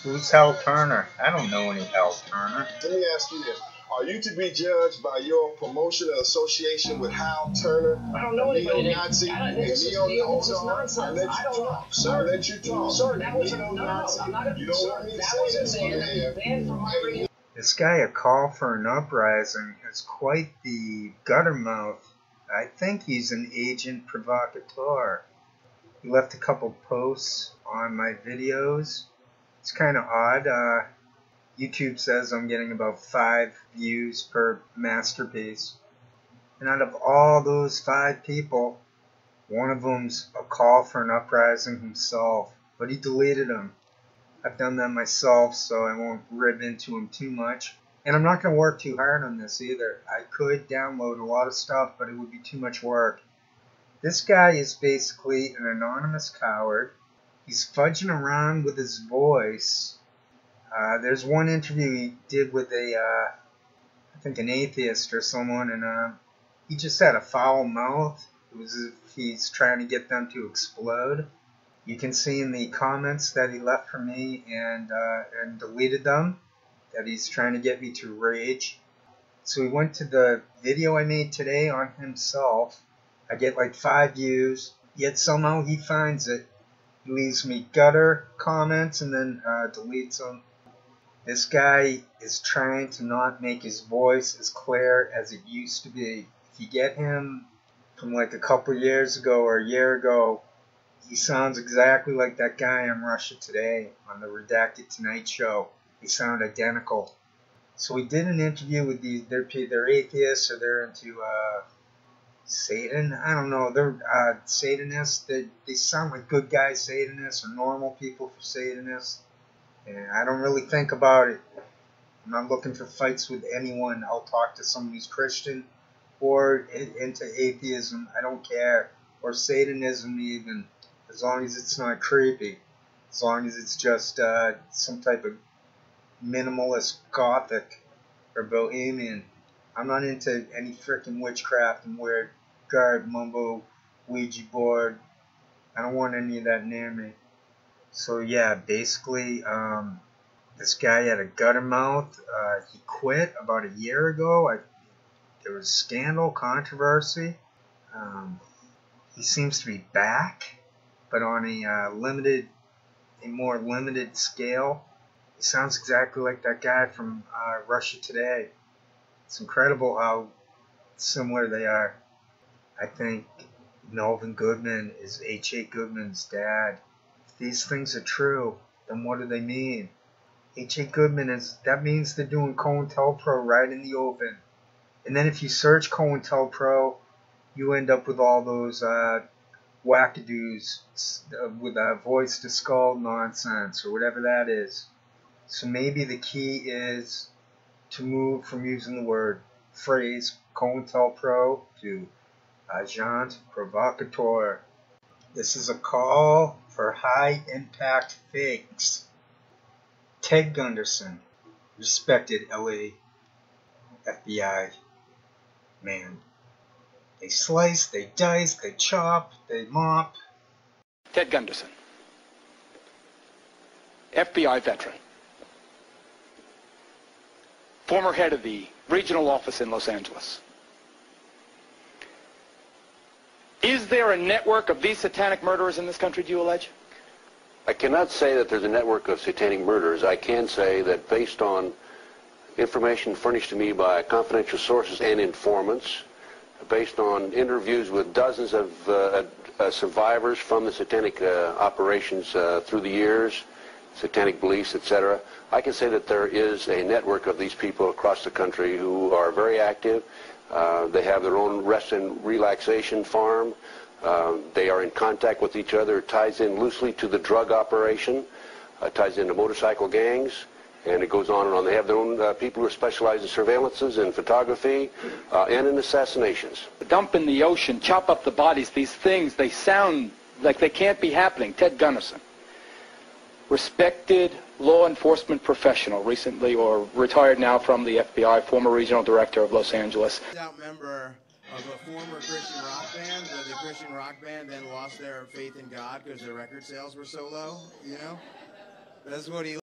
Who's Hal Turner? I don't know any Hal Turner. Let me ask you this. Are you to be judged by your promotion and association with Hal Turner? I don't know anybody. Neo-Nazi? This is nonsense. I let you talk. Sir, I let you talk. Sir, that was neo-Nazi. I'm not a, you don't sir, want me to that say was this, a man banned from my radio. This guy, A Call for an Uprising, has quite the gutter mouth. I think he's an agent provocateur. He left a couple posts on my videos. It's kind of odd. YouTube says I'm getting about 5 views per masterpiece. And out of all those 5 people, one of them's A Call for an Uprising himself. But he deleted them. I've done that myself, so I won't rib into him too much. And I'm not going to work too hard on this either. I could download a lot of stuff, but it would be too much work. This guy is basically an anonymous coward. He's fudging around with his voice. There's one interview he did with I think an atheist or someone, and he just had a foul mouth. It was as if he's trying to get them to explode. You can see in the comments that he left for me and deleted them, that he's trying to get me to rage. So we went to the video I made today on himself. I get like 5 views, yet somehow he finds it. He leaves me gutter comments and then deletes them. This guy is trying to not make his voice as clear as it used to be. If you get him from like a couple years ago or a year ago, he sounds exactly like that guy on Russia Today on the Redacted Tonight Show. They sound identical. So we did an interview with they're atheists or they're into Satan. I don't know. They're Satanists. They sound like good guy Satanists or normal people for Satanists. And I don't really think about it. I'm not looking for fights with anyone. I'll talk to someone who's Christian or into atheism. I don't care. Or Satanism even. As long as it's not creepy. As long as it's just some type of minimalist gothic or bohemian. I'm not into any freaking witchcraft and weird garb, mumbo, Ouija board. I don't want any of that near me. So yeah, basically, this guy had a gutter mouth. He quit about a year ago. There was scandal, controversy. He seems to be back, but on a more limited scale. He sounds exactly like that guy from Russia Today. It's incredible how similar they are. I think Melvin Goodman is H.A. Goodman's dad. If these things are true, then what do they mean? H.A. Goodman that means they're doing COINTELPRO right in the oven. And then if you search COINTELPRO, you end up with all those wackadoos with voice to skull nonsense or whatever that is. So maybe the key is to move from using the phrase COINTELPRO to agent provocateur. This is a call for high-impact fakes. Ted Gunderson, respected LA FBI man. They slice, they dice, they chop, they mop. Ted Gunderson, FBI veteran, former head of the regional office in Los Angeles. Is there a network of these satanic murderers in this country, do you allege? I cannot say that there's a network of satanic murderers. I can say that based on information furnished to me by confidential sources and informants, based on interviews with dozens of survivors from the satanic operations through the years, satanic beliefs, etc., I can say that there is a network of these people across the country who are very active. They have their own rest and relaxation farm. They are in contact with each other. It ties in loosely to the drug operation, ties into motorcycle gangs, and it goes on and on. They have their own people who specialize in surveillances and photography and in assassinations. Dump in the ocean, chop up the bodies, these things, they sound like they can't be happening. Ted Gunderson, respected law enforcement professional, recently or retired now from the FBI, former regional director of Los Angeles. Member of a former Christian rock band. The Christian rock band then lost their faith in God because their record sales were so low, you know? That's what he